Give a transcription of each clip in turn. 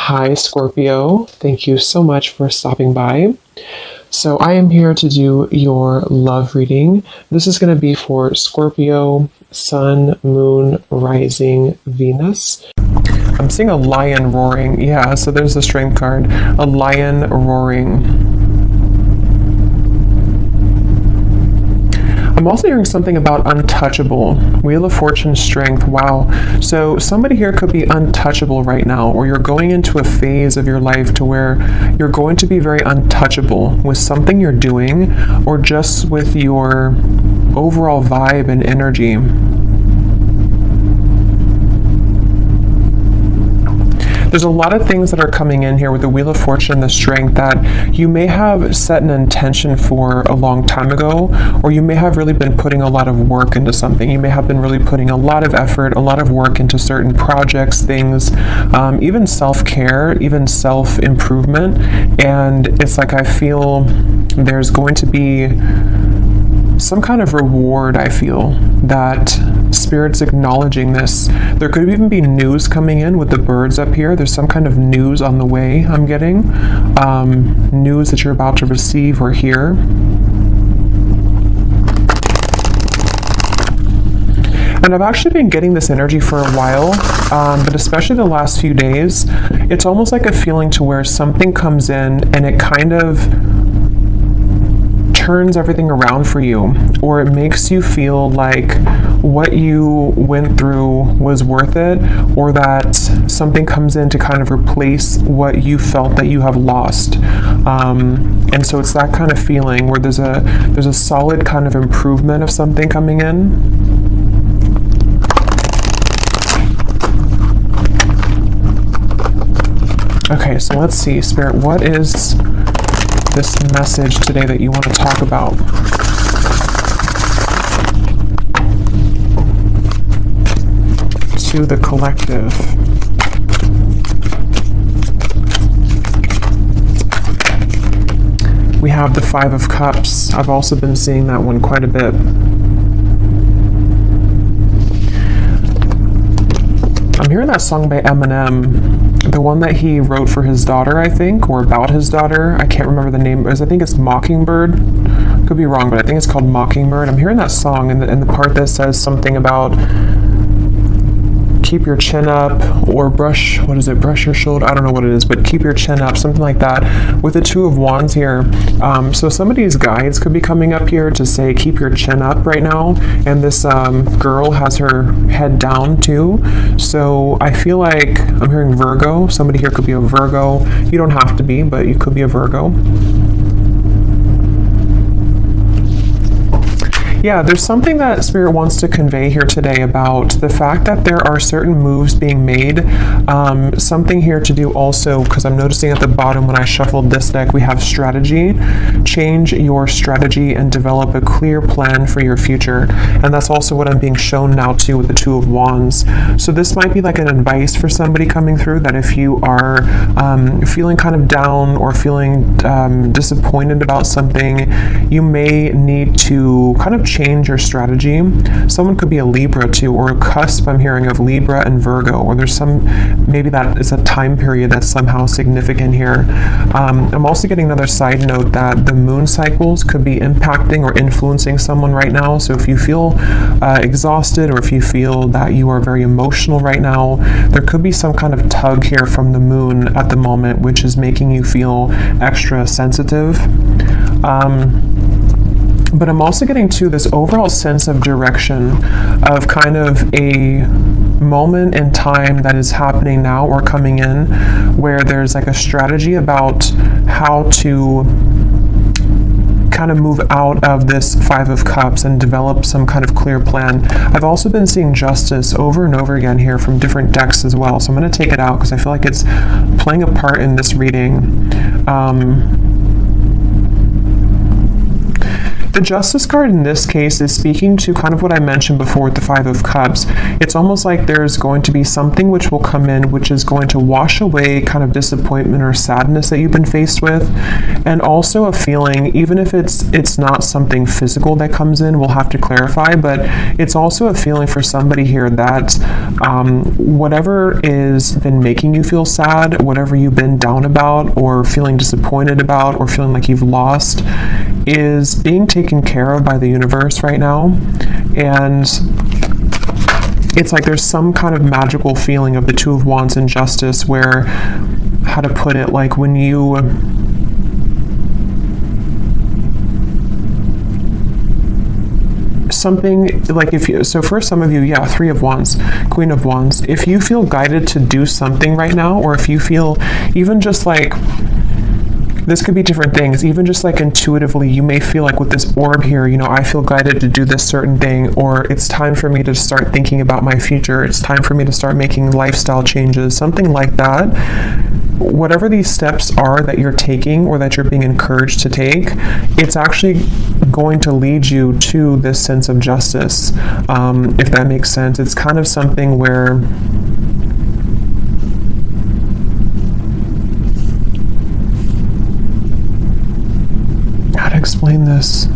Hi, Scorpio. Thank you so much for stopping by. So I am here to do your love reading. This is going to be for Scorpio, Sun, Moon, Rising, Venus. I'm seeing a lion roaring. Yeah, so there's the strength card. A lion roaring. I'm also hearing something about untouchable. Wheel of Fortune, strength. Wow. So somebody here could be untouchable right now, or you're going into a phase of your life to where you're going to be very untouchable with something you're doing, or just with your overall vibe and energy. There's a lot of things that are coming in here with the Wheel of Fortune and the strength that you may have set an intention for a long time ago, or you may have really been putting a lot of work into something. You may have been really putting a lot of effort, a lot of work into certain projects, things, even self-care, even self-improvement. And it's like I feel there's going to be some kind of reward. I feel that Spirit's acknowledging this. There could even be news coming in with the birds up here. There's some kind of news on the way I'm getting. News that you're about to receive or hear. And I've actually been getting this energy for a while, but especially the last few days, it's almost like a feeling to where something comes in and it kind of turns everything around for you, or it makes you feel like what you went through was worth it, or that something comes in to kind of replace what you felt that you have lost. And so it's that kind of feeling where there's a solid kind of improvement of something coming in. Okay, so let's see, Spirit, what is this message today that you want to talk about? To the collective. We have the Five of Cups. I've also been seeing that one quite a bit. I'm hearing that song by Eminem. The one that he wrote for his daughter, I think, or about his daughter. I can't remember the name. I think it's Mockingbird. Could be wrong, but I think it's called Mockingbird. I'm hearing that song, and the part that says something about keep your chin up, or brush your shoulder? I don't know what it is, but keep your chin up, something like that. With the Two of Wands here, so somebody's guides could be coming up here to say keep your chin up right now, and this girl has her head down too. So I feel like I'm hearing Virgo. Somebody here could be a Virgo. You don't have to be, but you could be a Virgo. Yeah, there's something that Spirit wants to convey here today about the fact that there are certain moves being made. Something here to do also, because I'm noticing at the bottom when I shuffled this deck, we have strategy. Change your strategy and develop a clear plan for your future. And that's also what I'm being shown now too with the Two of Wands. So this might be like an advice for somebody coming through, that if you are feeling kind of down or feeling disappointed about something, you may need to kind of change your strategy. Someone could be a Libra too, or a cusp I'm hearing of Libra and Virgo, or there's maybe that is a time period that's somehow significant here. I'm also getting another side note that the moon cycles could be impacting or influencing someone right now. So if you feel exhausted, or if you feel that you are very emotional right now, there could be some kind of tug here from the moon at the moment, which is making you feel extra sensitive. But I'm also getting to this overall sense of direction, of kind of a moment in time that is happening now or coming in, where there's like a strategy about how to kind of move out of this Five of Cups and develop some kind of clear plan. I've also been seeing Justice over and over again here from different decks as well. So I'm going to take it out because I feel like it's playing a part in this reading. The Justice card in this case is speaking to kind of what I mentioned before with the Five of Cups. It's almost like there's going to be something which will come in, which is going to wash away kind of disappointment or sadness that you've been faced with, and also a feeling, even if it's not something physical that comes in, we'll have to clarify, but it's also a feeling for somebody here that whatever is been making you feel sad, whatever you've been down about or feeling disappointed about or feeling like you've lost, is being taken care of by the universe right now. And it's like there's some kind of magical feeling of the Two of Wands and Justice where, how to put it, like when you something like if you, so for some of you, yeah, Three of Wands, Queen of Wands, if you feel guided to do something right now, or if you feel even just like, this could be different things, even just like intuitively, you may feel like with this orb here, you know, I feel guided to do this certain thing, or it's time for me to start thinking about my future, it's time for me to start making lifestyle changes, something like that. Whatever these steps are that you're taking or that you're being encouraged to take, it's actually going to lead you to this sense of justice, if that makes sense. It's kind of something where explain this.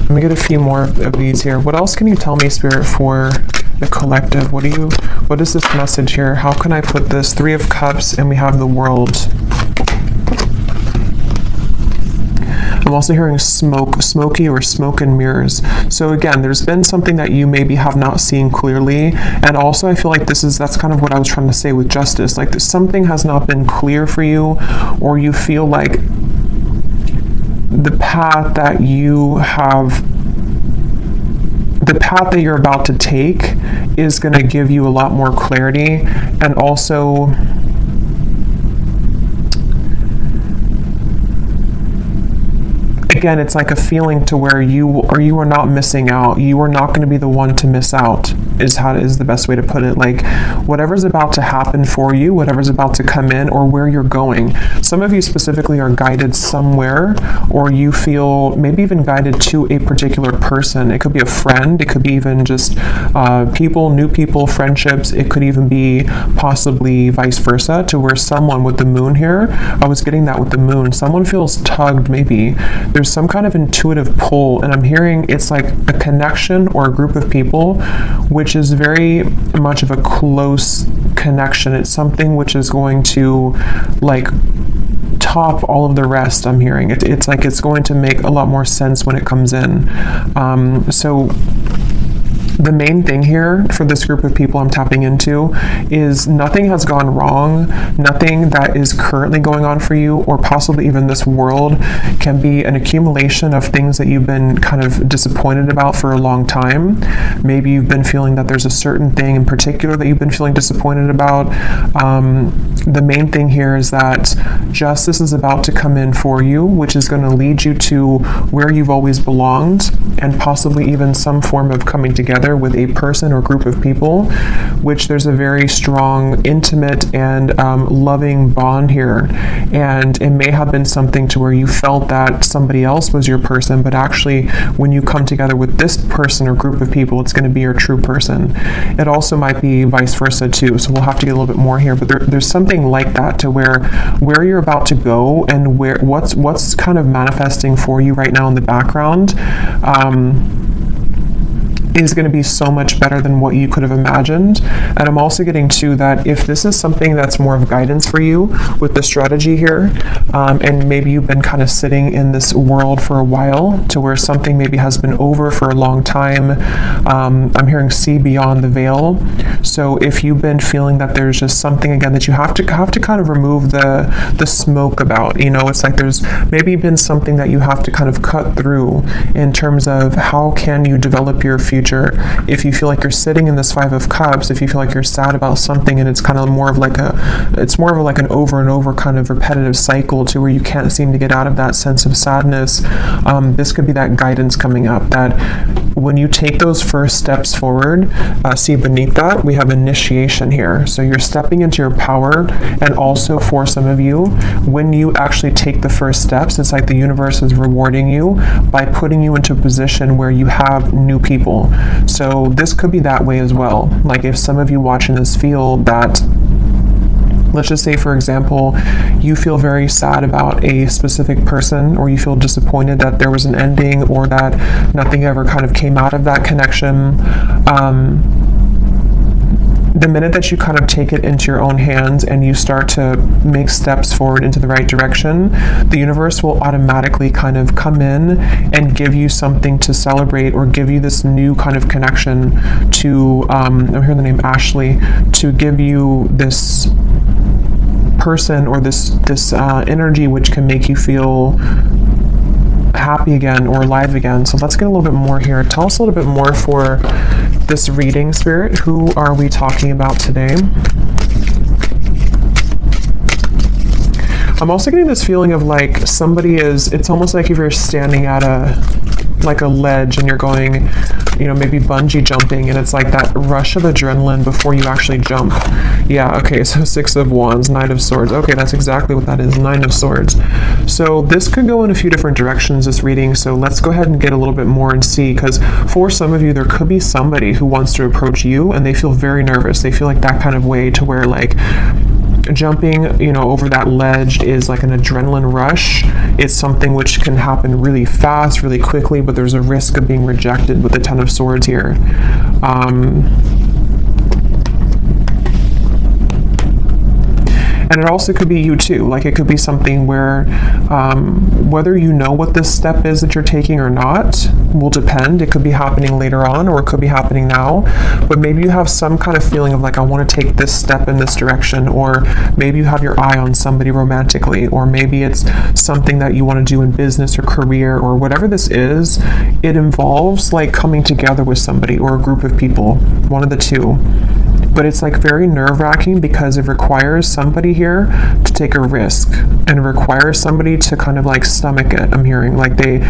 Let me get a few more of these here. What else can you tell me, Spirit, for the collective? What is this message here? How can I put this? Three of Cups, and we have the World. I'm also hearing smoky or smoke and mirrors. So again, there's been something that you maybe have not seen clearly. And also I feel like that's kind of what I was trying to say with Justice. Like something has not been clear for you, or you feel like the path that you're about to take is going to give you a lot more clarity. And also again, it's like a feeling to where you are not missing out. You are not going to be the one to miss out, is the best way to put it. Like whatever's about to happen for you, whatever's about to come in, or where you're going. Some of you specifically are guided somewhere, or you feel maybe even guided to a particular person. It could be a friend. It could be even just new people, friendships. It could even be possibly vice versa, to where someone with the Moon here, I was getting that with the Moon, someone feels tugged maybe. There's some kind of intuitive pull, and I'm hearing it's like a connection or a group of people which is very much of a close connection. It's something which is going to like top all of the rest. I'm hearing it's like it's going to make a lot more sense when it comes in. So the main thing here for this group of people I'm tapping into is nothing has gone wrong. Nothing that is currently going on for you, or possibly even this world, can be an accumulation of things that you've been kind of disappointed about for a long time. Maybe you've been feeling that there's a certain thing in particular that you've been feeling disappointed about. The main thing here is that justice is about to come in for you, which is going to lead you to where you've always belonged, and possibly even some form of coming together with a person or group of people, which there's a very strong, intimate, and loving bond here. And it may have been something to where you felt that somebody else was your person, but actually when you come together with this person or group of people, it's going to be your true person. It also might be vice versa too, so we'll have to get a little bit more here, but there's something like that to where you're about to go, and what's kind of manifesting for you right now in the background is going to be so much better than what you could have imagined. And I'm also getting to that if this is something that's more of guidance for you with the strategy here, and maybe you've been kind of sitting in this world for a while, to where something maybe has been over for a long time. I'm hearing see beyond the veil. So if you've been feeling that there's just something again that you have to kind of remove the smoke about, you know, it's like there's maybe been something that you have to kind of cut through in terms of how can you develop your future. If you feel like you're sitting in this Five of Cups, if you feel like you're sad about something and it's kind of more of like an over and over kind of repetitive cycle to where you can't seem to get out of that sense of sadness, this could be that guidance coming up, that when you take those first steps forward, see beneath that, we have initiation here. So you're stepping into your power, and also for some of you, when you actually take the first steps, it's like the universe is rewarding you by putting you into a position where you have new people. So this could be that way as well. Like if some of you watching this feel that, let's just say, for example, you feel very sad about a specific person, or you feel disappointed that there was an ending, or that nothing ever kind of came out of that connection. The minute that you kind of take it into your own hands and you start to make steps forward into the right direction, the universe will automatically kind of come in and give you something to celebrate, or give you this new kind of connection to, I'm hearing the name Ashley, to give you this person or this energy which can make you feel happy again or alive again. So let's get a little bit more here. Tell us a little bit more for this reading, Spirit. Who are we talking about today? I'm also getting this feeling of like somebody is, it's almost like if you're standing at a ledge and you're going, you know, maybe bungee jumping, and it's like that rush of adrenaline before you actually jump. Yeah, okay, so 6 of Wands, 9 of Swords. Okay, that's exactly what that is, 9 of Swords. So this could go in a few different directions, this reading, so let's go ahead and get a little bit more and see, because for some of you, there could be somebody who wants to approach you and they feel very nervous. They feel like that kind of way to where like jumping, you know, over that ledge is like an adrenaline rush. It's something which can happen really fast, really quickly, but there's a risk of being rejected with the 10 of Swords here. And it also could be you too. Like it could be something where whether you know what this step is that you're taking or not will depend. It could be happening later on, or it could be happening now. But maybe you have some kind of feeling of like, I want to take this step in this direction, or maybe you have your eye on somebody romantically, or maybe it's something that you want to do in business or career, or whatever this is. It involves like coming together with somebody or a group of people, one of the two. But it's like very nerve-wracking because it requires somebody here to take a risk, and it requires somebody to kind of like stomach it. I'm hearing like they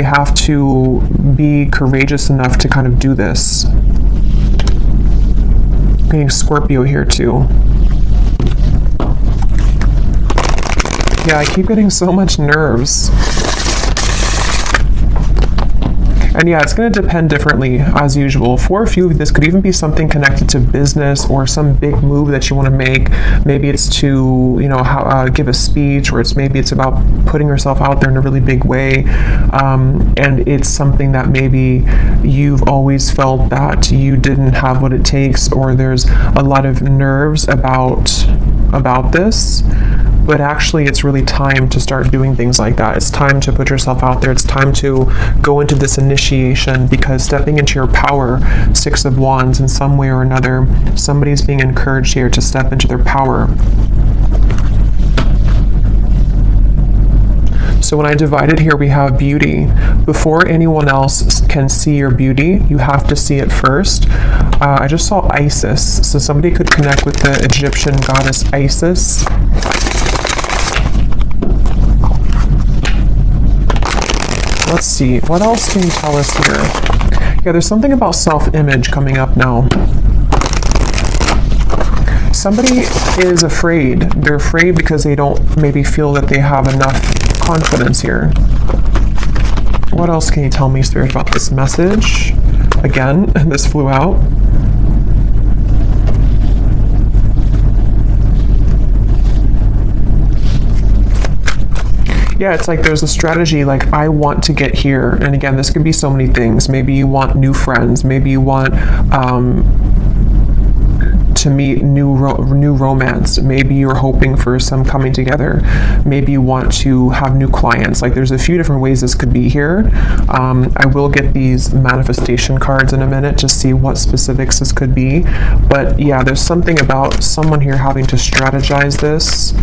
have to be courageous enough to kind of do this. I'm getting Scorpio here too. Yeah, I keep getting so much nerves. And yeah, it's going to depend differently as usual. For a few of you, this could even be something connected to business or some big move that you want to make. Maybe it's to, you know, give a speech, or maybe it's about putting yourself out there in a really big way. And it's something that maybe you've always felt that you didn't have what it takes, or there's a lot of nerves about this. But actually, it's really time to start doing things like that. It's time to put yourself out there. It's time to go into this initiation, because stepping into your power, 6 of Wands, in some way or another, somebody's being encouraged here to step into their power. So when I divided here, we have beauty. Before anyone else can see your beauty, you have to see it first. I just saw Isis. So somebody could connect with the Egyptian goddess Isis. Let's see, what else can you tell us here? Yeah, there's something about self-image coming up now. Somebody is afraid. They're afraid because they don't maybe feel that they have enough confidence here. What else can you tell me, Spirit, about this message? Again, this flew out. Yeah, it's like there's a strategy, like I want to get here. And again, this could be so many things. Maybe you want new friends. Maybe you want to meet new romance. Maybe you're hoping for some coming together. Maybe you want to have new clients. Like there's a few different ways this could be here. I will get these manifestation cards in a minute to see what specifics this could be. But yeah, there's something about someone here having to strategize this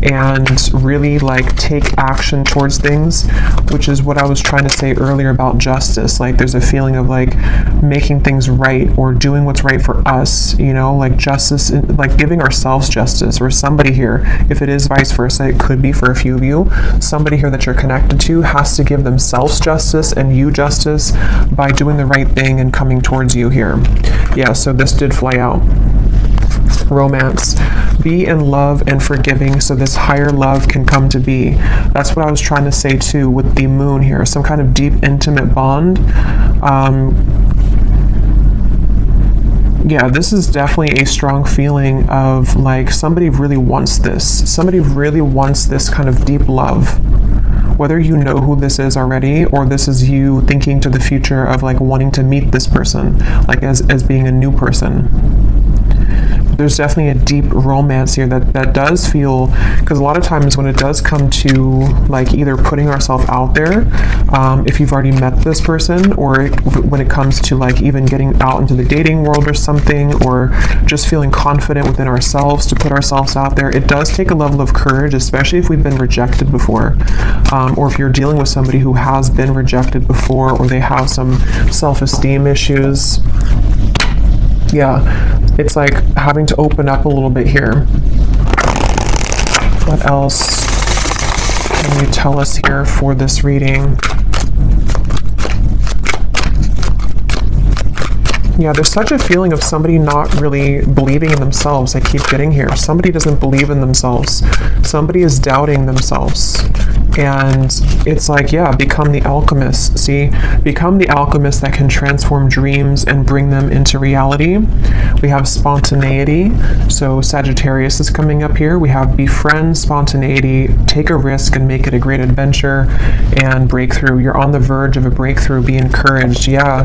and really like take action towards things, which is what I was trying to say earlier about justice. Like there's a feeling of like making things right or doing what's right for us, you know, like justice justice, like giving ourselves justice, or somebody here, if it is vice versa, it could be for a few of you, somebody here that you're connected to has to give themselves justice and you justice by doing the right thing and coming towards you here. Yeah, so this did fly out. Romance. Be in love and forgiving so this higher love can come to be. That's what I was trying to say too with the moon here. Some kind of deep, intimate bond. Yeah, this is definitely a strong feeling of like somebody really wants this. Somebody really wants this kind of deep love. Whether you know who this is already, or this is you thinking to the future of like wanting to meet this person, like as being a new person. There's definitely a deep romance here that does feel, because a lot of times when it does come to like either putting ourselves out there, if you've already met this person, or when it comes to like even getting out into the dating world or something, or just feeling confident within ourselves to put ourselves out there, it does take a level of courage, especially if we've been rejected before, or if you're dealing with somebody who has been rejected before, or they have some self-esteem issues. Yeah, it's like having to open up a little bit here. What else can you tell us here for this reading? Yeah, there's such a feeling of somebody not really believing in themselves. I keep getting here. Somebody doesn't believe in themselves. Somebody is doubting themselves. And it's like, yeah, become the alchemist. See, become the alchemist that can transform dreams and bring them into reality. We have spontaneity. So Sagittarius is coming up here. We have befriend spontaneity, take a risk and make it a great adventure, and breakthrough. You're on the verge of a breakthrough. Be encouraged. Yeah,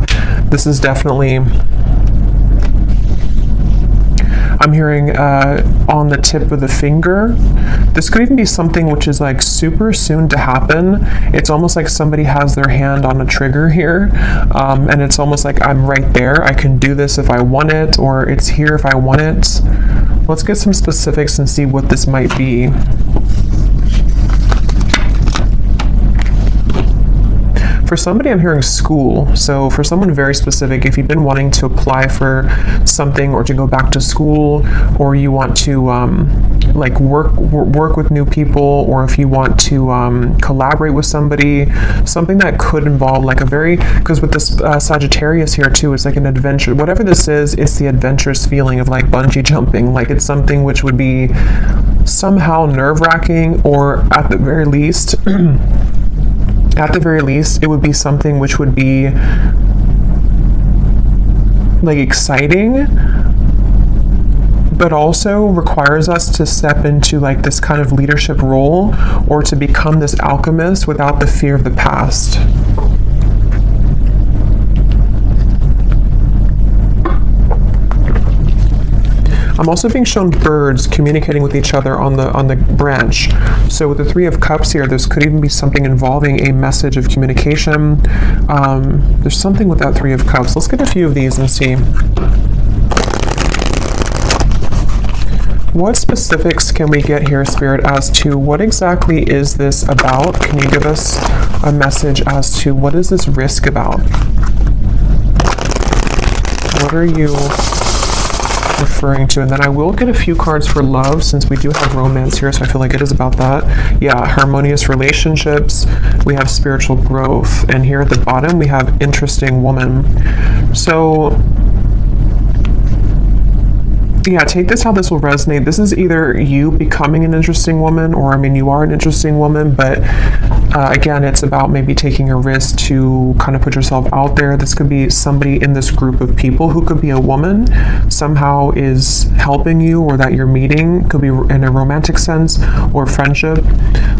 this is definitely, I'm hearing on the tip of the finger. This could even be something which is like super soon to happen. It's almost like somebody has their hand on a trigger here, and it's almost like I'm right there. I can do this if I want it, or it's here if I want it. Let's get some specifics and see what this might be. For somebody, I'm hearing school. So for someone very specific, if you've been wanting to apply for something or to go back to school, or you want to like work with new people, or if you want to collaborate with somebody, something that could involve like a very, because with this Sagittarius here too, it's like an adventure. Whatever this is, it's the adventurous feeling of like bungee jumping. Like it's something which would be somehow nerve-wracking, or at the very least, it would be something which would be like exciting, but also requires us to step into like this kind of leadership role, or to become this alchemist without the fear of the past. I'm also being shown birds communicating with each other on the branch. So with the Three of Cups here, this could even be something involving a message of communication. There's something with that Three of Cups. Let's get a few of these and see. What specifics can we get here, Spirit, as to what exactly is this about? Can you give us a message as to what is this risk about? What are you referring to? And then I will get a few cards for love, since we do have romance here, so I feel like it is about that. Yeah, harmonious relationships. We have spiritual growth, and here at the bottom we have interesting woman. So yeah, take this how this will resonate. This is either you becoming an interesting woman, or I mean, you are an interesting woman, but again, it's about maybe taking a risk to kind of put yourself out there. This could be somebody in this group of people who could be a woman, somehow is helping you, or that you're meeting. Could be in a romantic sense or friendship,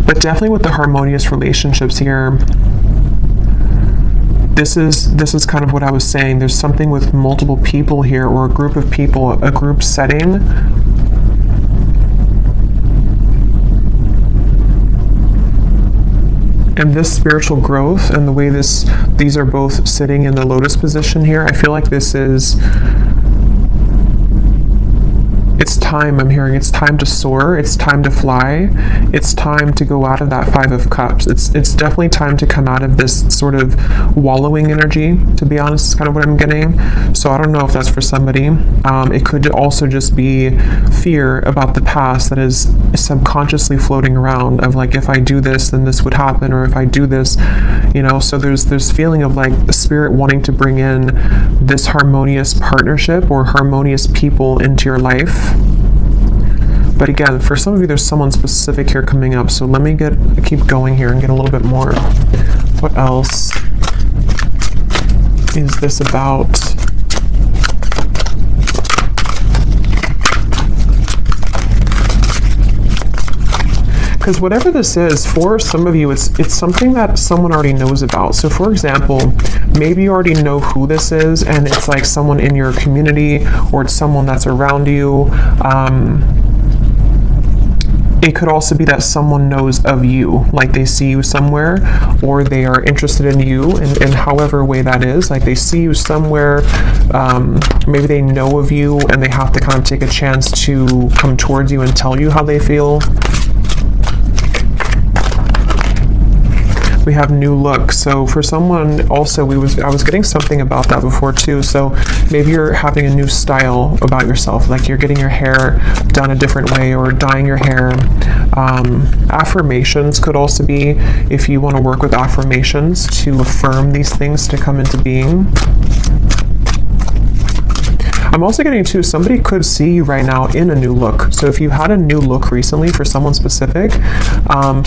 but definitely with the harmonious relationships here. This is kind of what I was saying. There's something with multiple people here, or a group of people, a group setting. And this spiritual growth and the way these are both sitting in the lotus position here, I feel like this is It's time, I'm hearing, it's time to soar, it's time to fly, it's time to go out of that Five of Cups. It's definitely time to come out of this sort of wallowing energy, to be honest, is kind of what I'm getting. So I don't know if that's for somebody. It could also just be fear about the past that is subconsciously floating around of like, if I do this, then this would happen, or if I do this, you know, so there's feeling of like the spirit wanting to bring in this harmonious partnership or harmonious people into your life. But again, for some of you, there's someone specific here coming up. So let me keep going here and get a little bit more. What else is this about? Because whatever this is, for some of you, it's something that someone already knows about. So for example, maybe you already know who this is, and it's like someone in your community, or it's someone that's around you. It could also be that someone knows of you, like they see you somewhere, or they are interested in you in however way that is. Like they see you somewhere, maybe they know of you, and they have to kind of take a chance to come towards you and tell you how they feel. We have new look. So for someone also, I was getting something about that before too. So maybe you're having a new style about yourself, like you're getting your hair done a different way or dyeing your hair. Affirmations could also be, if you want to work with affirmations to affirm these things to come into being. I'm also getting too, somebody could see you right now in a new look. So if you had a new look recently for someone specific,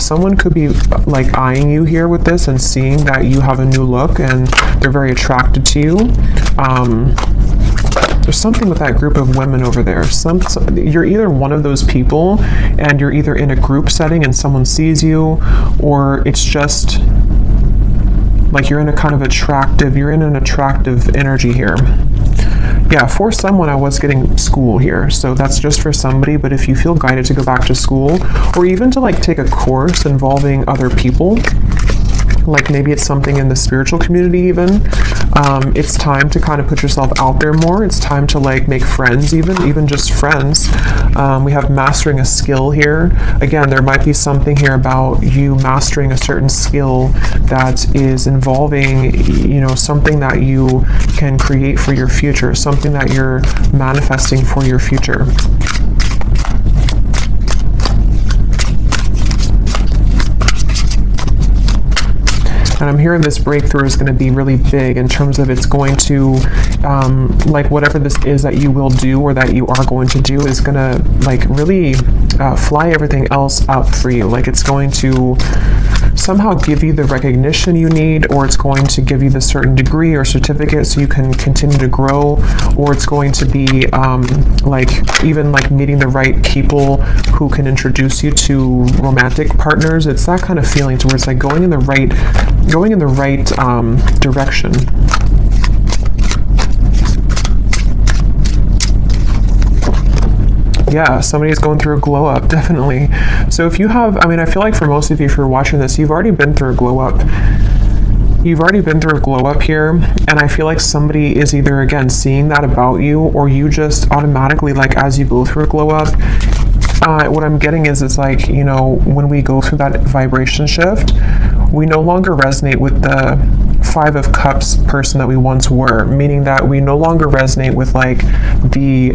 someone could be like eyeing you here with this and seeing that you have a new look and they're very attracted to you. There's something with that group of women over there. You're either one of those people and you're either in a group setting and someone sees you, or it's just like you're in an attractive energy here. Yeah, for someone, I was getting school here, so that's just for somebody. But if you feel guided to go back to school, or even to like take a course involving other people, like maybe it's something in the spiritual community even, it's time to kind of put yourself out there more. It's time to like make friends, even just friends. We have mastering a skill here. Again, there might be something here about you mastering a certain skill that is involving, you know, something that you can create for your future, something that you're manifesting for your future. And I'm hearing this breakthrough is going to be really big in terms of it's going to, like whatever this is that you will do or that you are going to do is going to like really fly everything else up for you. Like it's going to somehow give you the recognition you need, or it's going to give you the certain degree or certificate so you can continue to grow, or it's going to be like even like meeting the right people who can introduce you to romantic partners. It's that kind of feeling to where it's like going in the right direction. Yeah, somebody's going through a glow up, definitely. So if you have, I mean, I feel like for most of you, if you're watching this, you've already been through a glow up. You've already been through a glow up here, and I feel like somebody is either, again, seeing that about you, or you just automatically, like, as you go through a glow up, what I'm getting is it's like, you know, when we go through that vibration shift, we no longer resonate with the Five of Cups person that we once were, meaning that we no longer resonate with like the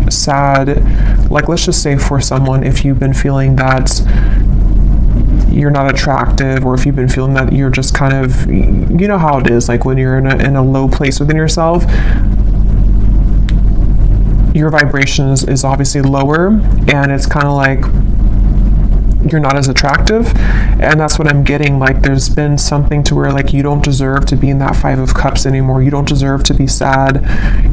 sad, like let's just say for someone, if you've been feeling that you're not attractive, or if you've been feeling that you're just kind of, you know how it is, like when you're in a low place within yourself, your vibration is obviously lower, and it's kind of like you're not as attractive. And that's what I'm getting, like there's been something to where like you don't deserve to be in that Five of Cups anymore. You don't deserve to be sad.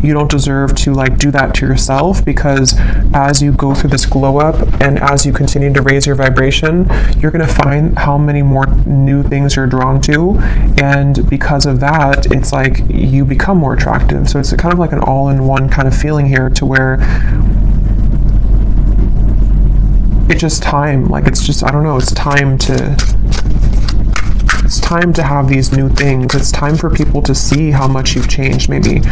You don't deserve to like do that to yourself, because as you go through this glow up and as you continue to raise your vibration, you're going to find how many more new things you're drawn to, and because of that, it's like you become more attractive. So it's kind of like an all-in-one kind of feeling here, to where it's just time, like it's just, I don't know, it's time it's time to have these new things. It's time for people to see how much you've changed, maybe.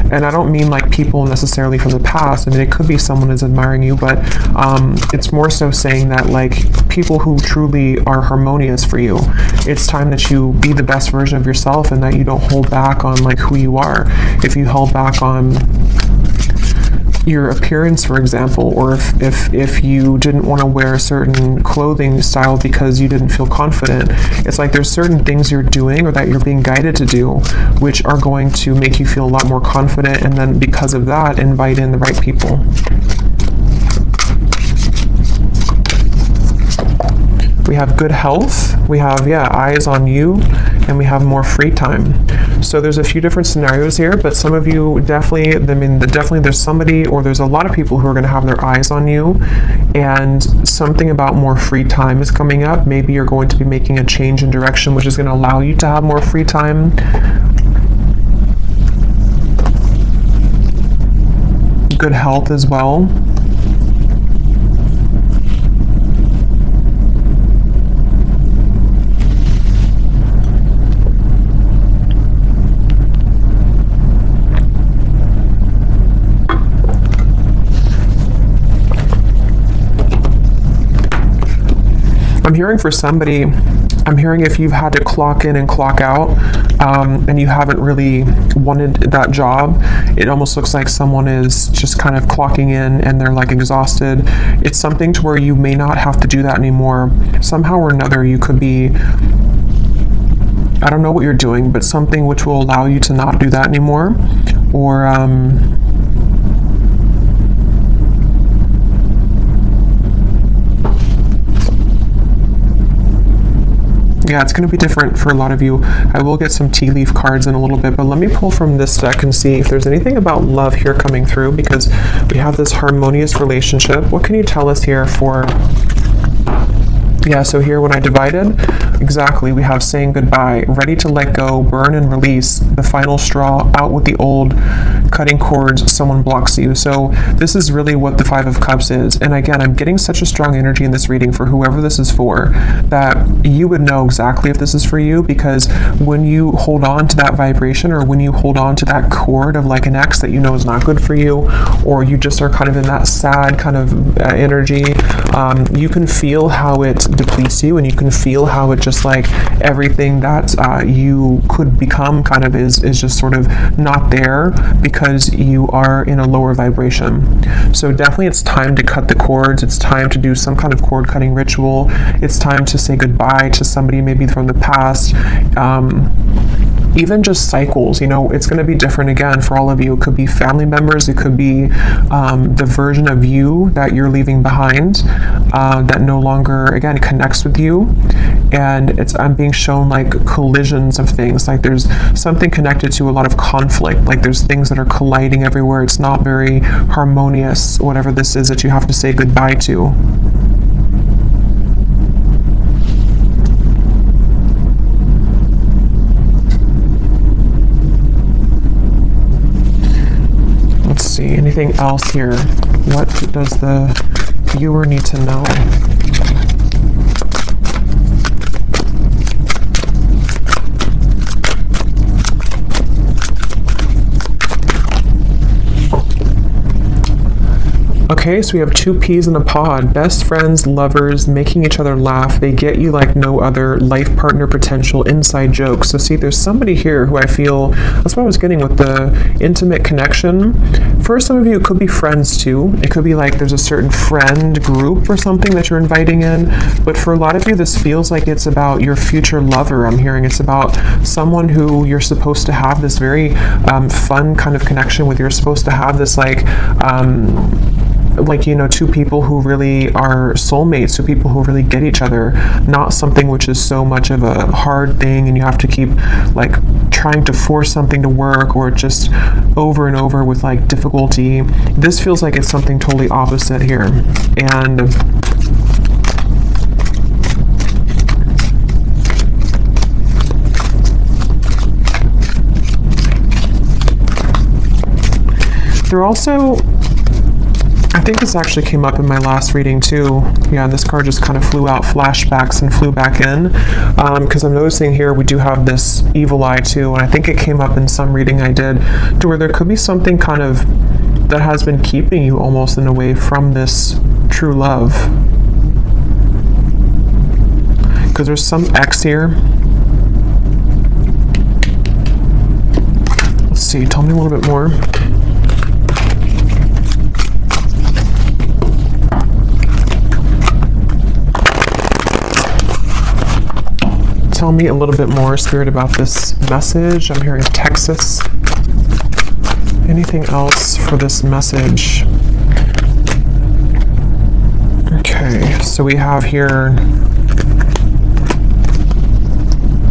And I don't mean like people necessarily from the past. I mean, it could be someone is admiring you, but it's more so saying that like people who truly are harmonious for you, it's time that you be the best version of yourself and that you don't hold back on like who you are. If you held back on your appearance, for example, or if you didn't want to wear a certain clothing style because you didn't feel confident, it's like there's certain things you're doing or that you're being guided to do which are going to make you feel a lot more confident, and then because of that invite in the right people. We have good health, we have eyes on you, and we have more free time. So there's a few different scenarios here, but some of you definitely there's somebody, or there's a lot of people who are going to have their eyes on you, and something about more free time is coming up. Maybe you're going to be making a change in direction which is going to allow you to have more free time. Good health as well. I'm hearing for somebody, I'm hearing if you've had to clock in and clock out, and you haven't really wanted that job, it almost looks like someone is just kind of clocking in and they're like exhausted. It's something to where you may not have to do that anymore. Somehow or another, you could be, I don't know what you're doing, but something which will allow you to not do that anymore. Or, yeah, it's going to be different for a lot of you. I will get some tea leaf cards in a little bit, but let me pull from this deck and see if there's anything about love here coming through, because we have this harmonious relationship. What can you tell us here for... Yeah, so here when I divided, exactly, we have saying goodbye, ready to let go, burn and release, the final straw, out with the old, cutting cords, someone blocks you. So this is really what the Five of Cups is. And again, I'm getting such a strong energy in this reading for whoever this is for, that you would know exactly if this is for you, because when you hold on to that vibration, or when you hold on to that cord of like an ex that you know is not good for you, or you just are kind of in that sad kind of energy, you can feel how it depletes you, and you can feel how it just like everything that you could become kind of is just sort of not there because you are in a lower vibration. So definitely it's time to cut the cords. It's time to do some kind of cord cutting ritual. It's time to say goodbye to somebody maybe from the past. Even just cycles, you know, it's going to be different again for all of you. It could be family members, it could be the version of you that you're leaving behind that no longer, again, connects with you. And I'm being shown like collisions of things, like there's something connected to a lot of conflict, like there's things that are colliding everywhere. It's not very harmonious, whatever this is that you have to say goodbye to. See anything else here? What does the viewer need to know? Okay, so we have two peas in a pod. Best friends, lovers, making each other laugh. They get you like no other. Life partner potential, inside jokes. So see, there's somebody here who I feel, that's what I was getting with the intimate connection. For some of you, it could be friends too. It could be like there's a certain friend group or something that you're inviting in. But for a lot of you, this feels like it's about your future lover. I'm hearing it's about someone who you're supposed to have this very fun kind of connection with. You're supposed to have this like, you know, two people who really are soulmates, two people who really get each other, not something which is so much of a hard thing and you have to keep like trying to force something to work, or just over and over with like difficulty. This feels like it's something totally opposite here. And they're also, I think this actually came up in my last reading too. Yeah, this card just kind of flew out flashbacks and flew back in. Because I'm noticing here we do have this evil eye too, and I think it came up in some reading I did, to where there could be something kind of that has been keeping you almost in a way from this true love. Because there's some X here. Let's see, tell me a little bit more. Tell me a little bit more, Spirit, about this message. I'm hearing Texas. Anything else for this message? Okay, so we have here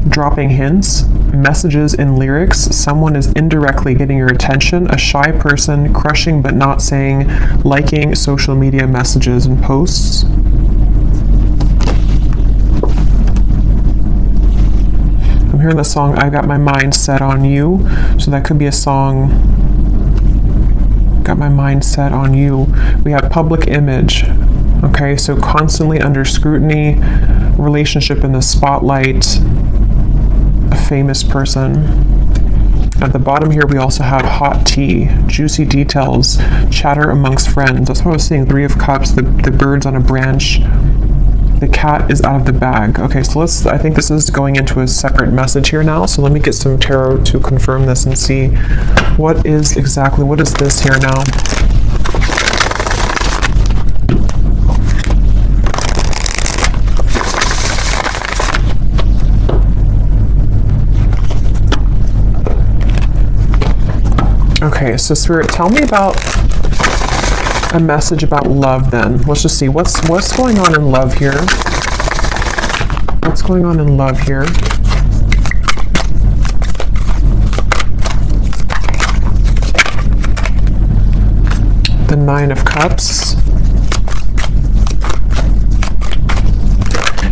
dropping hints, messages in lyrics. Someone is indirectly getting your attention. A shy person, crushing but not saying, liking social media messages and posts. I'm hearing the song I Got My Mind Set on You. So that could be a song, Got My Mind Set on You. We have public image. Okay, so constantly under scrutiny, relationship in the spotlight, a famous person. At the bottom here, we also have hot tea, juicy details, chatter amongst friends. That's what I was saying, 3 of Cups, the birds on a branch. The cat is out of the bag. Okay, so I think this is going into a separate message here now. So let me get some tarot to confirm this and see what is this here now? Okay, so Spirit, tell me about a message about love then. Let's just see what's going on in love here. What's going on in love here? The 9 of Cups.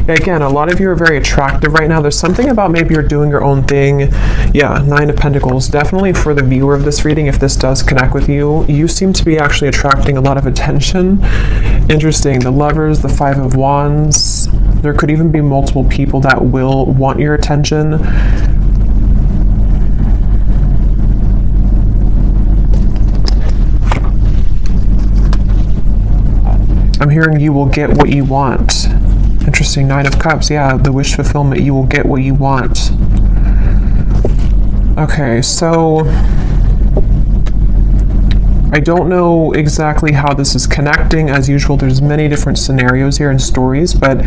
Again, a lot of you are very attractive right now. There's something about maybe you're doing your own thing. Yeah, 9 of Pentacles. Definitely for the viewer of this reading, if this does connect with you, you seem to be actually attracting a lot of attention. Interesting. The Lovers, the 5 of Wands. There could even be multiple people that will want your attention. I'm hearing you will get what you want. Interesting, 9 of Cups. Yeah, the wish fulfillment. You will get what you want. Okay, so I don't know exactly how this is connecting. As usual, there's many different scenarios here and stories, but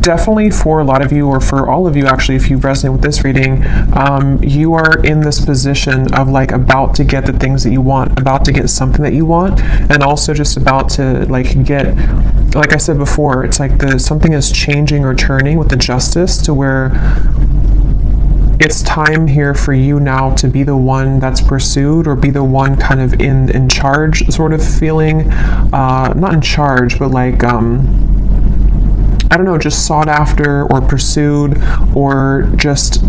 definitely for a lot of you, or for all of you actually, if you resonate with this reading, you are in this position of like about to get the things that you want, about to get something that you want, and also just about to like get, like I said before, it's like something is changing or turning with the Justice, to where it's time here for you now to be the one that's pursued, or be the one kind of in charge sort of feeling, not in charge, but like I don't know, just sought after or pursued, or just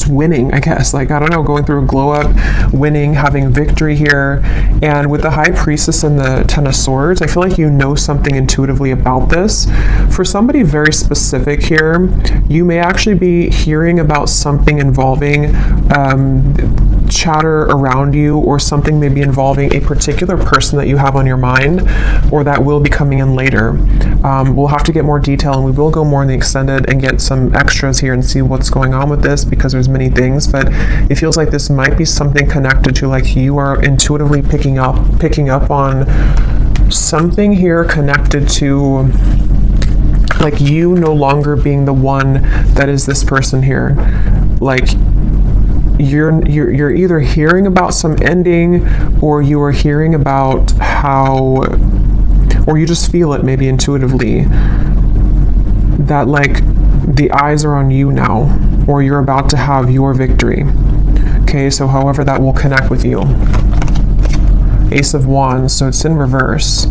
winning, I guess. Like, I don't know, going through a glow up, winning, having victory here. And with the High Priestess and the 10 of Swords, I feel like you know something intuitively about this. For somebody very specific here, you may actually be hearing about something involving chatter around you, or something maybe involving a particular person that you have on your mind, or that will be coming in later. We'll have to get more detail, and we will go more in the extended and get some extras here and see what's going on with this, because there's many things, but it feels like this might be something connected to, like, you are intuitively picking up on something here connected to, like, you no longer being the one that is this person here. Like, you're either hearing about some ending, or you are hearing about how, or you just feel it maybe intuitively, that like the eyes are on you now, or you're about to have your victory. Okay, so however that will connect with you. Ace of Wands, so it's in reverse.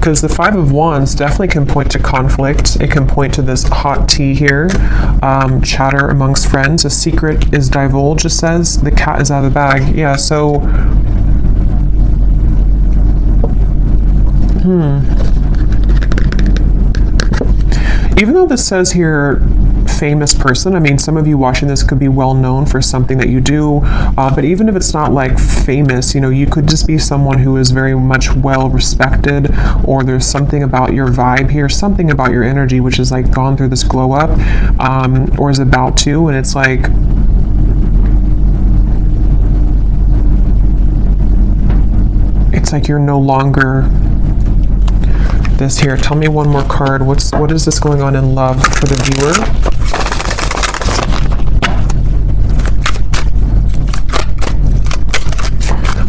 because the Five of Wands definitely can point to conflict. It can point to this hot tea here, chatter amongst friends. A secret is divulged, it says. The cat is out of the bag. Yeah, so... Even though this says here famous person, I mean, some of you watching this could be well known for something that you do, but even if it's not like famous, you know, you could just be someone who is very much well respected, or there's something about your vibe here, something about your energy which is like gone through this glow up, or is about to, and it's like you're no longer this here. Tell me one more card. What is this going on in love for the viewer?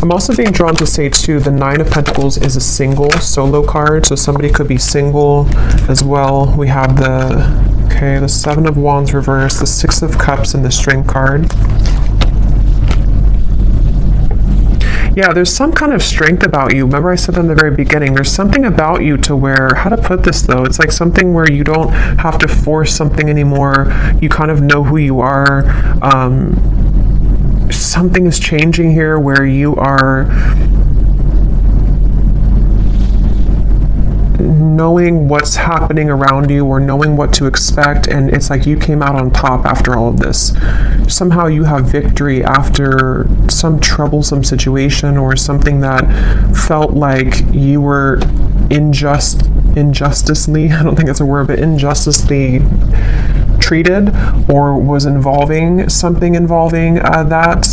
I'm also being drawn to say too, the Nine of Pentacles is a single solo card, so somebody could be single as well. We have the Seven of Wands reversed, the Six of Cups, and the Strength card. Yeah, there's some kind of strength about you. Remember I said in the very beginning, there's something about you to where, how to put this though, it's like something where you don't have to force something anymore. You kind of know who you are. Something is changing here where you are knowing what's happening around you, or knowing what to expect, and it's like you came out on top after all of this. Somehow you have victory after some troublesome situation, or something that felt like you were injusticely, I don't think that's a word, but injusticely treated, or was involving something involving that.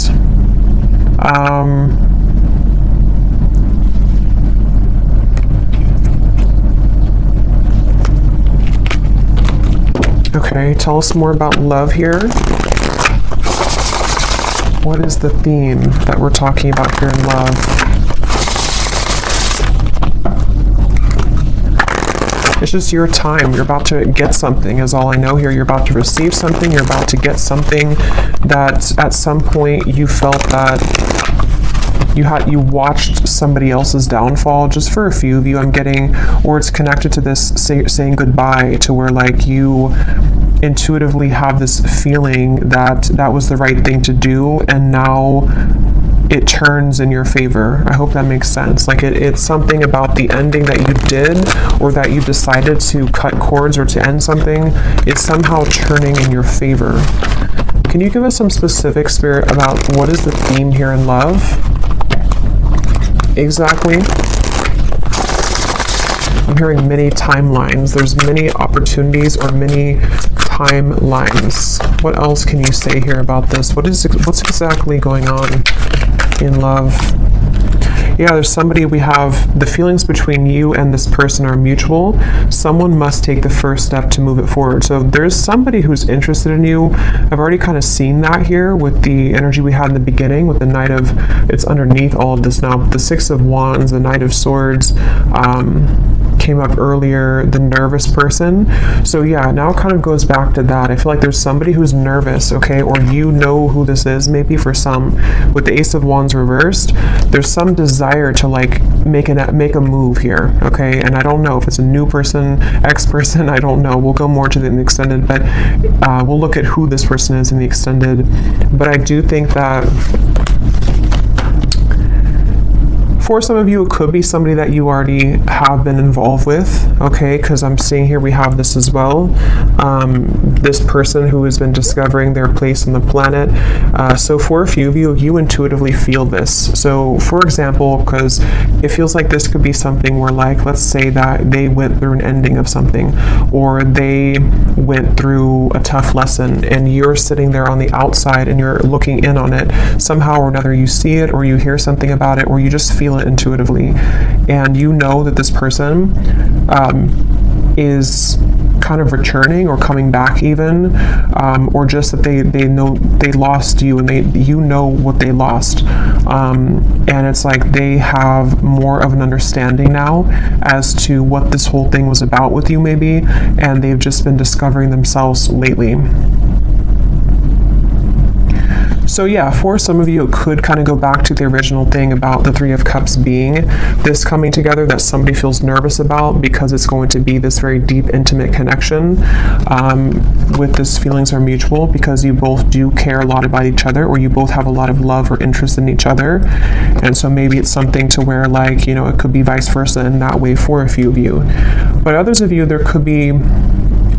Okay, tell us more about love here. What is the theme that we're talking about here in love? It's just your time. You're about to get something, is all I know here. You're about to receive something. You're about to get something that at some point you felt that you watched somebody else's downfall. Just for a few of you, I'm getting, or it's connected to this saying goodbye, to where like you intuitively have this feeling that that was the right thing to do, and now it turns in your favor. I hope that makes sense. Like it's something about the ending that you did, or that you decided to cut cords or to end something, is somehow turning in your favor. Can you give us some specific, Spirit, about what is the theme here in love? Exactly. I'm hearing many timelines. There's many opportunities, or many timelines. What else can you say here about this? What's exactly going on in love? Yeah, there's somebody, we have the feelings between you and this person are mutual. Someone must take the first step to move it forward. So there's somebody who's interested in you. I've already kind of seen that here with the energy we had in the beginning with the Knight of, it's underneath all of this now, the Six of Wands, the Knight of Swords, came up earlier, the nervous person. So yeah, now it kind of goes back to that. I feel like there's somebody who's nervous, okay, or you know who this is, maybe for some. With the Ace of Wands reversed, there's some desire to like make a move here, okay? And I don't know if it's a new person, ex-person, I don't know. We'll go more to the extended, but we'll look at who this person is in the extended. But I do think that for some of you, it could be somebody that you already have been involved with, okay? Because I'm seeing here we have this as well. This person who has been discovering their place on the planet. So for a few of you, you intuitively feel this. So for example, because it feels like this could be something where, like, let's say that they went through an ending of something, or they went through a tough lesson, and you're sitting there on the outside and you're looking in on it. Somehow or another, you see it, or you hear something about it, or you just feel it intuitively, and you know that this person is kind of returning or coming back even, or just that they know they lost you, and you know what they lost, and it's like they have more of an understanding now as to what this whole thing was about with you maybe, and they've just been discovering themselves lately. So yeah, for some of you, it could kind of go back to the original thing about the Three of Cups being this coming together that somebody feels nervous about, because it's going to be this very deep, intimate connection with this feelings are mutual, because you both do care a lot about each other, or you both have a lot of love or interest in each other. And so maybe it's something to where, like, you know, it could be vice versa in that way for a few of you. But others of you, there could be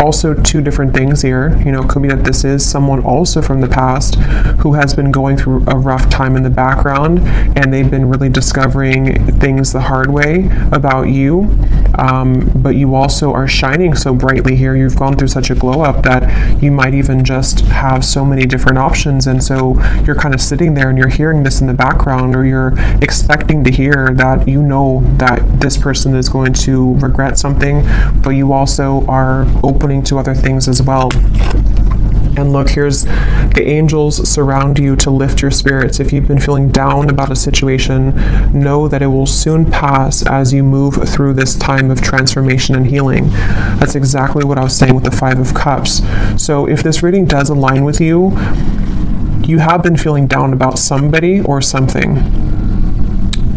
also two different things here. You know, it could be that this is someone also from the past who has been going through a rough time in the background, and they've been really discovering things the hard way about you. But you also are shining so brightly here. You've gone through such a glow up that you might even just have so many different options. And so you're kind of sitting there and you're hearing this in the background, or you're expecting to hear that you know that this person is going to regret something, but you also are opening to other things as well. And look, here's the angels surround you to lift your spirits. If you've been feeling down about a situation, know that it will soon pass as you move through this time of transformation and healing. That's exactly what I was saying with the Five of Cups. So if this reading does align with you, you have been feeling down about somebody or something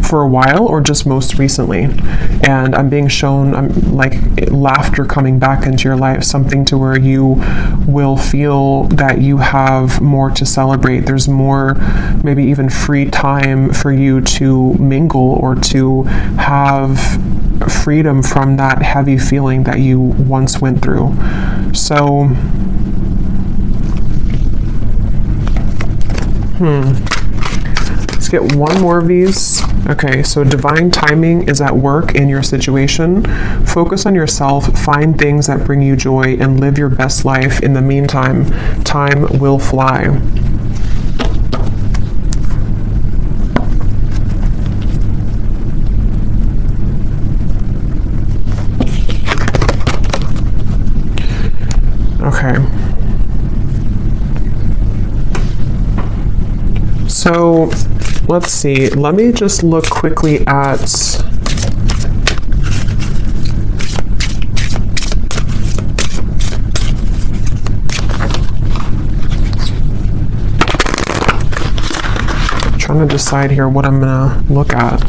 for a while, or just most recently, and I'm being shown like laughter coming back into your life, something to where you will feel that you have more to celebrate. There's more, maybe even free time for you to mingle or to have freedom from that heavy feeling that you once went through. So let's get one more of these. Okay, so divine timing is at work in your situation. Focus on yourself, find things that bring you joy, and live your best life. In the meantime, time will fly. Okay. So let's see, let me just look quickly at trying to decide here what I'm gonna look at.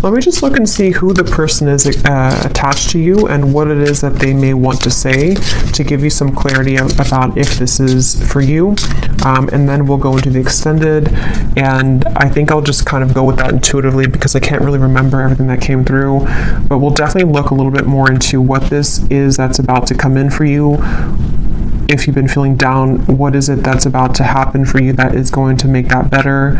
Let me just look and see who the person is attached to you and what it is that they may want to say, to give you some clarity about if this is for you. And then we'll go into the extended, and I think I'll just kind of go with that intuitively because I can't really remember everything that came through. But we'll definitely look a little bit more into what this is that's about to come in for you. If you've been feeling down, what is it that's about to happen for you that is going to make that better?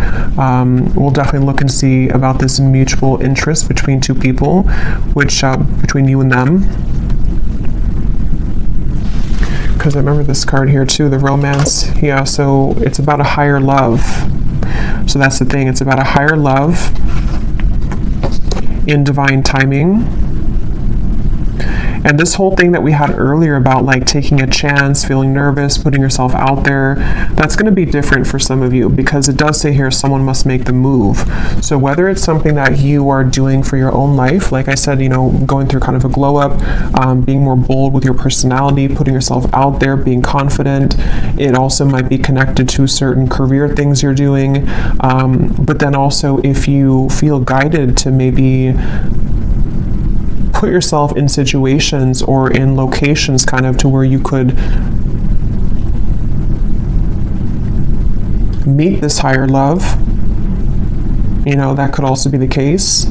We'll definitely look and see about this mutual interest between two people, which between you and them. Because I remember this card here too, the romance. Yeah, so it's about a higher love. So that's the thing, it's about a higher love in divine timing. And this whole thing that we had earlier about like taking a chance, feeling nervous, putting yourself out there, that's going to be different for some of you, because it does say here someone must make the move. So whether it's something that you are doing for your own life, like I said, you know, going through kind of a glow up, being more bold with your personality, putting yourself out there, being confident. It also might be connected to certain career things you're doing. But then also if you feel guided to maybe put yourself in situations or in locations kind of to where you could meet this higher love, you know, that could also be the case.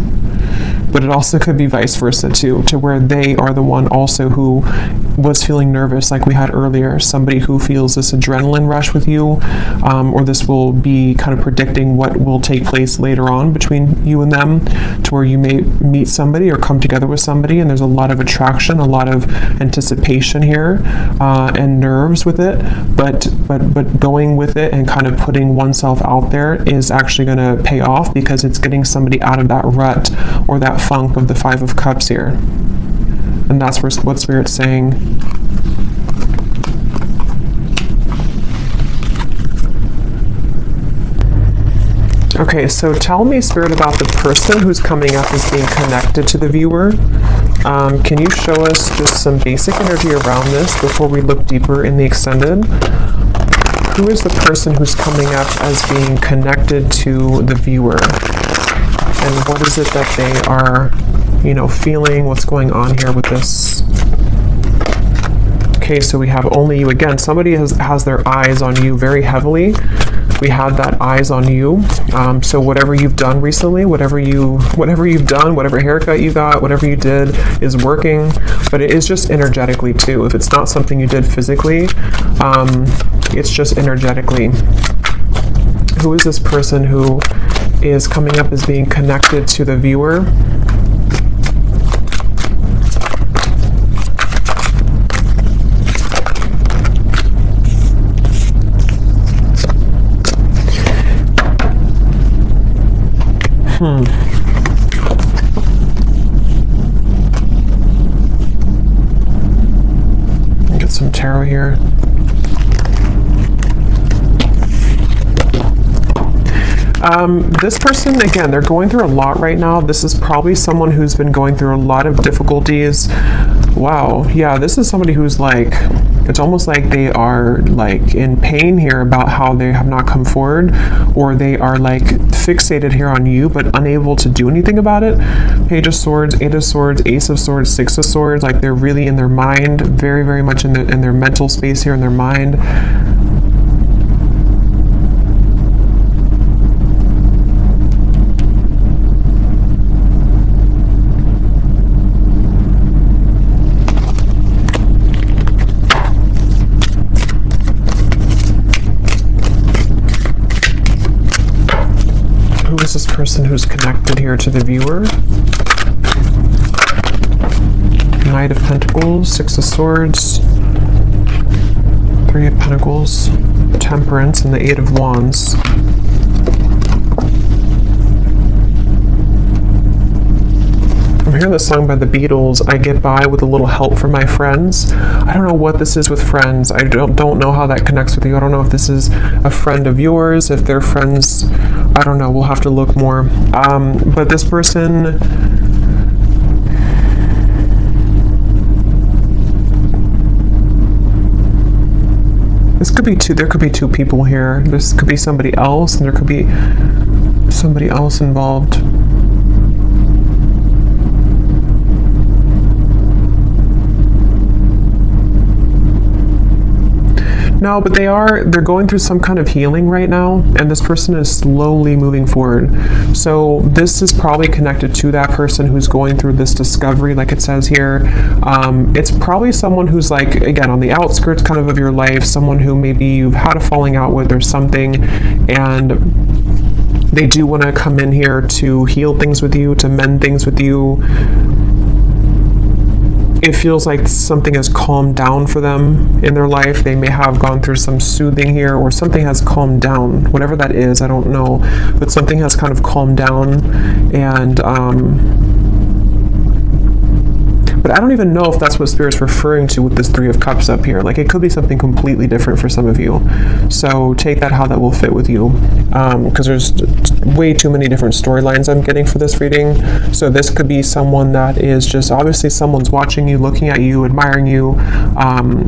But it also could be vice versa too, to where they are the one also who was feeling nervous, like we had earlier. Somebody who feels this adrenaline rush with you, or this will be kind of predicting what will take place later on between you and them, to where you may meet somebody or come together with somebody, and there's a lot of attraction, a lot of anticipation here, and nerves with it. But going with it and kind of putting oneself out there is actually going to pay off, because it's getting somebody out of that rut or that funk of the Five of Cups here. And that's what Spirit's saying. Okay, so tell me, Spirit, about the person who's coming up as being connected to the viewer. Can you show us just some basic energy around this before we look deeper in the extended? Who is the person who's coming up as being connected to the viewer? And what is it that they are, you know, feeling? What's going on here with this? Okay, so we have only you. Again, somebody has their eyes on you very heavily. We had that eyes on you. So whatever you've done recently, whatever you've done, whatever haircut you got, whatever you did is working, but it is just energetically too. If it's not something you did physically, it's just energetically. Who is this person who is coming up as being connected to the viewer? Get some tarot here. This person, again, they're going through a lot right now. This is probably someone who's been going through a lot of difficulties. Wow, yeah, this is somebody who's like, it's almost like they are like in pain here about how they have not come forward, or they are like fixated here on you but unable to do anything about it. Page of Swords, Eight of Swords, Ace of Swords, Six of Swords, like they're really in their mind, very, very much in their mental space here in their mind. This person who's connected here to the viewer. Knight of Pentacles, Six of Swords, Three of Pentacles, Temperance, and the Eight of Wands. I'm hearing this song by the Beatles, I get by with a little help from my friends. I don't know what this is with friends. I don't know how that connects with you. I don't know if this is a friend of yours, if they're friends. I don't know. We'll have to look more. But this person, this could be two. There could be two people here. This could be somebody else, and there could be somebody else involved. No, but they're going through some kind of healing right now, and this person is slowly moving forward. So this is probably connected to that person who's going through this discovery, like it says here. It's probably someone who's like, again, on the outskirts kind of your life, someone who maybe you've had a falling out with or something, and they do want to come in here to heal things with you, to mend things with you. It feels like something has calmed down for them in their life. They may have gone through some soothing here, or something has calmed down. Whatever that is, I don't know. But something has kind of calmed down, and but I don't even know if that's what Spirit's referring to with this Three of Cups up here. Like, it could be something completely different for some of you. So take that how that will fit with you. Because there's way too many different storylines I'm getting for this reading. So this could be someone that is just, obviously someone's watching you, looking at you, admiring you.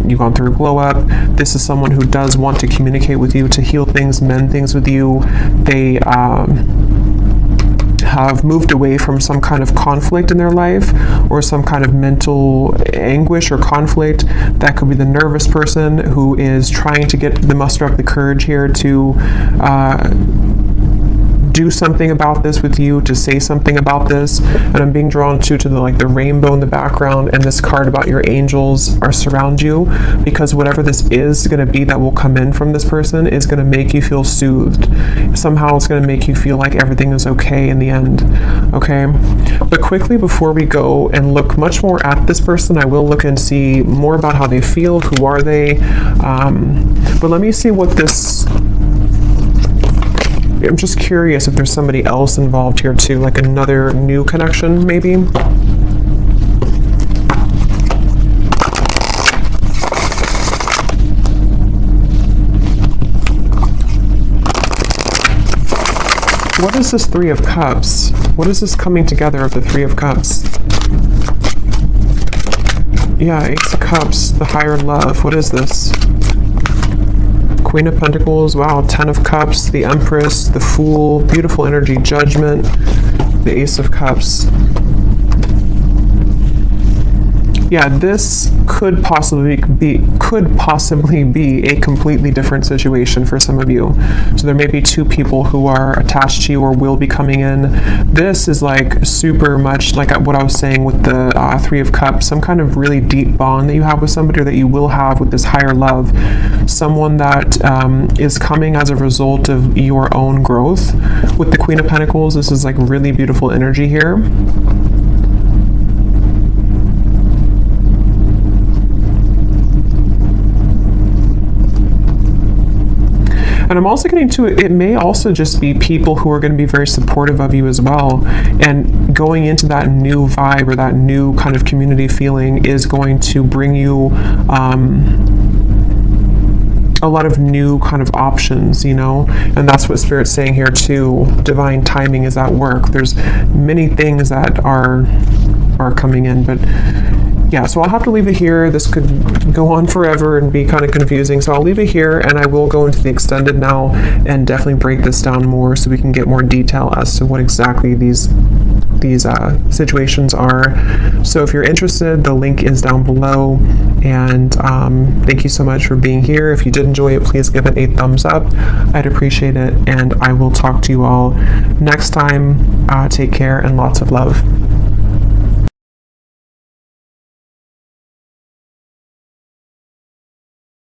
You've gone through a glow up. This is someone who does want to communicate with you, to heal things, mend things with you. They have moved away from some kind of conflict in their life, or some kind of mental anguish or conflict. That could be the nervous person who is trying to muster up the courage here to do something about this with you, to say something about this. And I'm being drawn to the rainbow in the background, and this card about your angels are surround you, because whatever this is going to be that will come in from this person is going to make you feel soothed. Somehow it's going to make you feel like everything is okay in the end. Okay, but quickly before we go and look much more at this person, I will look and see more about how they feel, who are they, but let me see what this, I'm just curious if there's somebody else involved here too, like another new connection maybe. What is this Three of Cups? What is this coming together of the Three of Cups? Yeah, Ace of Cups, the higher love. What is this? Queen of Pentacles, wow, 10 of Cups, the Empress, the Fool, beautiful energy, Judgment, the Ace of Cups. Yeah, this could possibly be a completely different situation for some of you. So there may be two people who are attached to you or will be coming in. This is like super much like what I was saying with the Three of Cups, some kind of really deep bond that you have with somebody or that you will have with this higher love. Someone that is coming as a result of your own growth. With the Queen of Pentacles, this is like really beautiful energy here. And I'm also getting to it may also just be people who are going to be very supportive of you as well. And going into that new vibe or that new kind of community feeling is going to bring you a lot of new kind of options, you know, and that's what Spirit's saying here too. Divine timing is at work. There's many things that are coming in, but yeah, so I'll have to leave it here. This could go on forever and be kind of confusing, so I'll leave it here, and I will go into the extended now and definitely break this down more so we can get more detail as to what exactly these situations are. So if you're interested, the link is down below, and thank you so much for being here. If you did enjoy it, please give it a thumbs up. I'd appreciate it, and I will talk to you all next time. Take care and lots of love.